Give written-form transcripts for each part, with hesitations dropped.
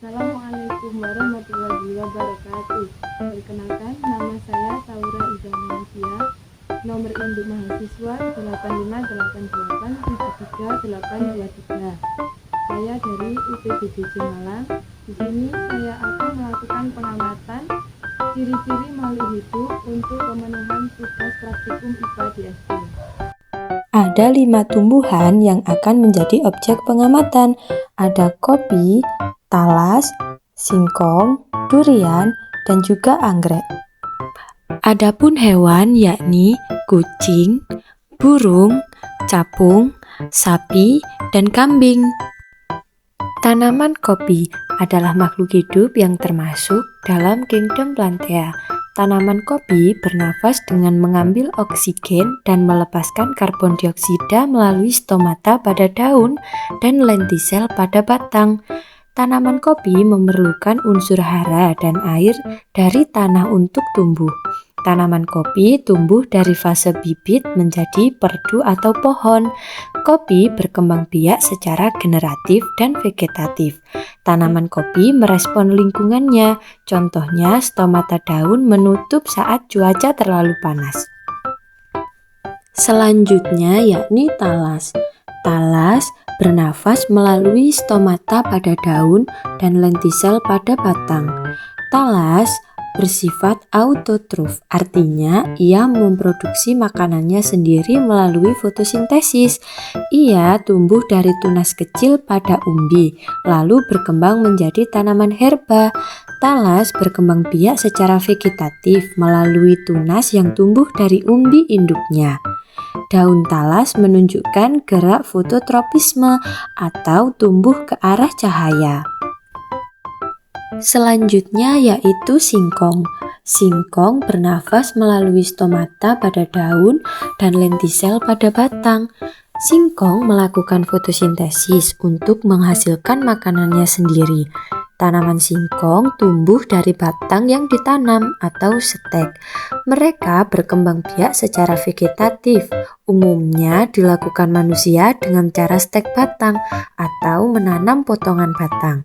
Assalamualaikum warahmatullahi wabarakatuh. Perkenalkan, nama saya Taura Ida Nadia. Nomor induk mahasiswa 8588733823. Saya dari UPDBJ Malang. Di sini saya akan melakukan pengamatan ciri-ciri makhluk hidup untuk pemenuhan tugas praktikum IPA di SD. Ada 5 tumbuhan yang akan menjadi objek pengamatan. Ada kopi, talas, singkong, durian, dan juga anggrek. Adapun hewan yakni kucing, burung, capung, sapi, dan kambing. Tanaman kopi adalah makhluk hidup yang termasuk dalam kingdom Plantae. Tanaman kopi bernafas dengan mengambil oksigen dan melepaskan karbon dioksida melalui stomata pada daun dan lentisel pada batang. Tanaman kopi memerlukan unsur hara dan air dari tanah untuk tumbuh. Tanaman kopi tumbuh dari fase bibit menjadi perdu atau pohon. Kopi berkembang biak secara generatif dan vegetatif. Tanaman kopi merespon lingkungannya, contohnya stomata daun menutup saat cuaca terlalu panas. Selanjutnya yakni talas. Talas bernafas melalui stomata pada daun dan lentisel pada batang. Talas bersifat autotrof, artinya ia memproduksi makanannya sendiri melalui fotosintesis. Ia tumbuh dari tunas kecil pada umbi, lalu berkembang menjadi tanaman herba. Talas berkembang biak secara vegetatif melalui tunas yang tumbuh dari umbi induknya. Daun talas menunjukkan gerak fototropisme atau tumbuh ke arah cahaya. Selanjutnya yaitu singkong. Singkong bernafas melalui stomata pada daun dan lentisel pada batang. Singkong melakukan fotosintesis untuk menghasilkan makanannya sendiri. Tanaman singkong tumbuh dari batang yang ditanam atau stek. Mereka berkembang biak secara vegetatif. Umumnya dilakukan manusia dengan cara stek batang atau menanam potongan batang.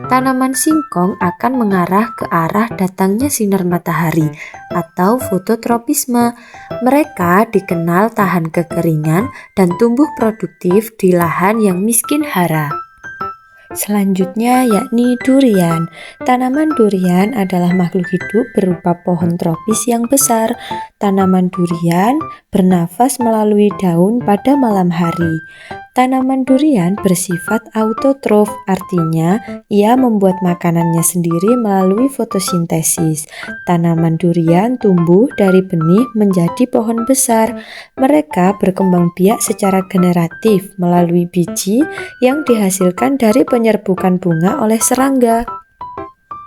Tanaman singkong akan mengarah ke arah datangnya sinar matahari atau fototropisme. Mereka dikenal tahan kekeringan dan tumbuh produktif di lahan yang miskin hara. Selanjutnya yakni durian. Tanaman durian adalah makhluk hidup berupa pohon tropis yang besar. Tanaman durian bernafas melalui daun pada malam hari. Tanaman durian bersifat autotrof, artinya ia membuat makanannya sendiri melalui fotosintesis. Tanaman durian tumbuh dari benih menjadi pohon besar. Mereka berkembang biak secara generatif melalui biji yang dihasilkan dari penyerbukan bunga oleh serangga.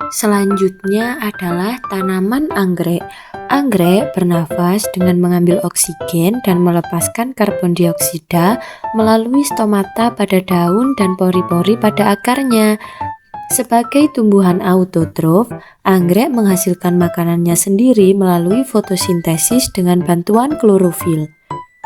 Selanjutnya adalah tanaman anggrek. Anggrek bernafas dengan mengambil oksigen dan melepaskan karbon dioksida melalui stomata pada daun dan pori-pori pada akarnya. Sebagai tumbuhan autotrof, anggrek menghasilkan makanannya sendiri melalui fotosintesis dengan bantuan klorofil.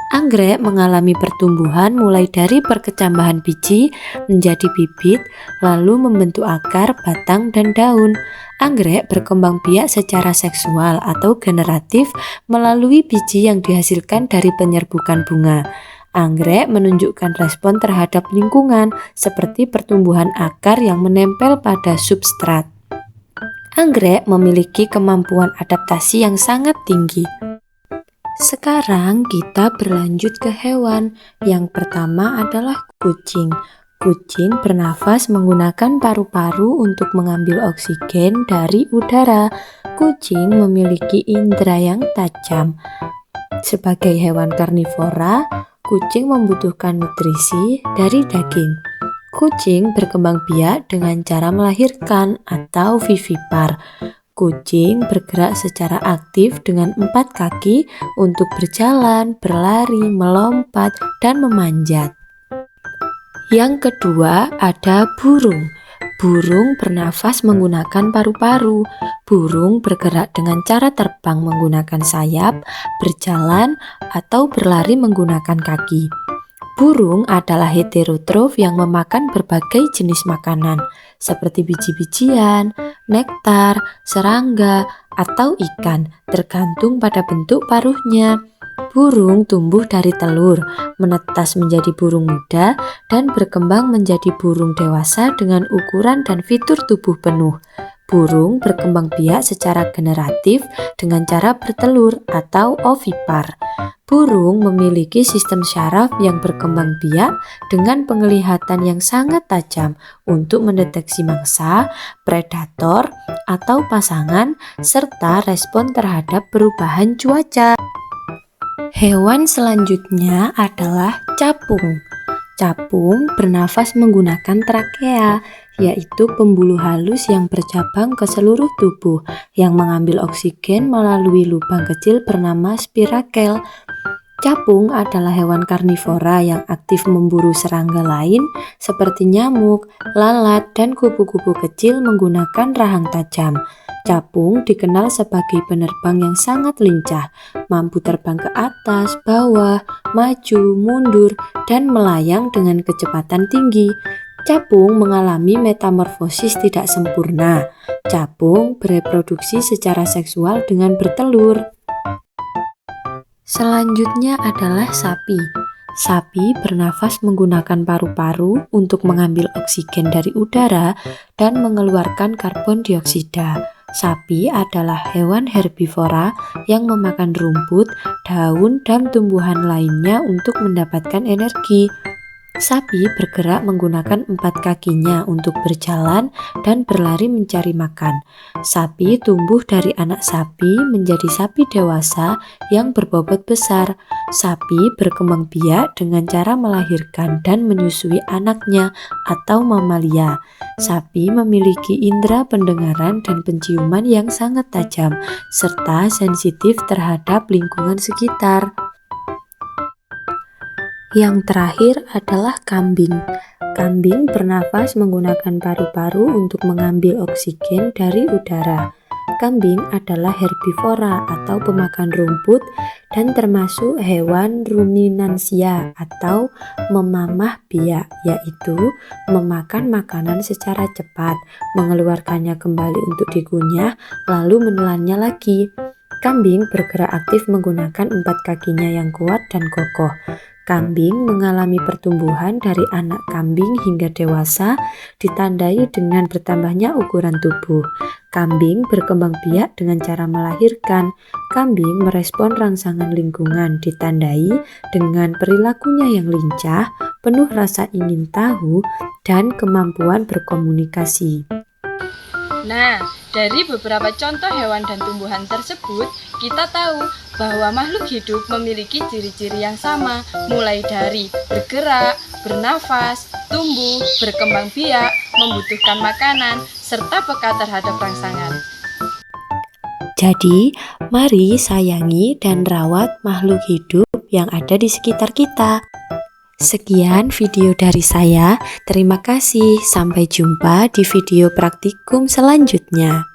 Anggrek mengalami pertumbuhan mulai dari perkecambahan biji menjadi bibit, lalu membentuk akar, batang, dan daun. Anggrek berkembang biak secara seksual atau generatif melalui biji yang dihasilkan dari penyerbukan bunga. Anggrek menunjukkan respon terhadap lingkungan seperti pertumbuhan akar yang menempel pada substrat. Anggrek memiliki kemampuan adaptasi yang sangat tinggi. Sekarang kita berlanjut ke hewan. Yang pertama adalah kucing. Kucing bernafas menggunakan paru-paru untuk mengambil oksigen dari udara. Kucing memiliki indera yang tajam. Sebagai hewan karnivora, kucing membutuhkan nutrisi dari daging. Kucing berkembang biak dengan cara melahirkan atau vivipar. Kucing bergerak secara aktif dengan 4 kaki untuk berjalan, berlari, melompat, dan memanjat. Yang kedua ada burung. Burung bernafas menggunakan paru-paru. Burung bergerak dengan cara terbang menggunakan sayap, berjalan, atau berlari menggunakan kaki. Burung adalah heterotrof yang memakan berbagai jenis makanan seperti biji-bijian, nektar, serangga, atau ikan, tergantung pada bentuk paruhnya. Burung tumbuh dari telur, menetas menjadi burung muda, dan berkembang menjadi burung dewasa dengan ukuran dan fitur tubuh penuh. Burung berkembang biak secara generatif dengan cara bertelur atau ovipar. Burung memiliki sistem syaraf yang berkembang biak dengan penglihatan yang sangat tajam untuk mendeteksi mangsa, predator, atau pasangan, serta respon terhadap perubahan cuaca. Hewan selanjutnya adalah capung. Capung bernafas menggunakan trakea, yaitu pembuluh halus yang bercabang ke seluruh tubuh yang mengambil oksigen melalui lubang kecil bernama spirakel. Capung adalah hewan karnivora yang aktif memburu serangga lain seperti nyamuk, lalat, dan kupu-kupu kecil menggunakan rahang tajam. Capung dikenal sebagai penerbang yang sangat lincah, mampu terbang ke atas, bawah, maju, mundur, dan melayang dengan kecepatan tinggi. Capung mengalami metamorfosis tidak sempurna. Capung bereproduksi secara seksual dengan bertelur. Selanjutnya adalah sapi. Sapi bernafas menggunakan paru-paru untuk mengambil oksigen dari udara dan mengeluarkan karbon dioksida. Sapi adalah hewan herbivora yang memakan rumput, daun, dan tumbuhan lainnya untuk mendapatkan energi. Sapi bergerak menggunakan 4 kakinya untuk berjalan dan berlari mencari makan. Sapi tumbuh dari anak sapi menjadi sapi dewasa yang berbobot besar. Sapi berkembang biak dengan cara melahirkan dan menyusui anaknya atau mamalia. Sapi memiliki indera pendengaran dan penciuman yang sangat tajam, serta sensitif terhadap lingkungan sekitar. Yang terakhir adalah kambing. Kambing bernafas menggunakan paru-paru untuk mengambil oksigen dari udara. Kambing adalah herbivora atau pemakan rumput dan termasuk hewan ruminansia atau memamah biak, yaitu memakan makanan secara cepat, mengeluarkannya kembali untuk dikunyah, lalu menelannya lagi. Kambing bergerak aktif menggunakan 4 kakinya yang kuat dan kokoh. Kambing mengalami pertumbuhan dari anak kambing hingga dewasa, ditandai dengan bertambahnya ukuran tubuh. Kambing berkembang biak dengan cara melahirkan. Kambing merespon rangsangan lingkungan, ditandai dengan perilakunya yang lincah, penuh rasa ingin tahu, dan kemampuan berkomunikasi. Nah, dari beberapa contoh hewan dan tumbuhan tersebut, kita tahu bahwa makhluk hidup memiliki ciri-ciri yang sama, mulai dari bergerak, bernafas, tumbuh, berkembang biak, membutuhkan makanan, serta peka terhadap rangsangan. Jadi, mari sayangi dan rawat makhluk hidup yang ada di sekitar kita. Sekian video dari saya. Terima kasih. Sampai jumpa di video praktikum selanjutnya.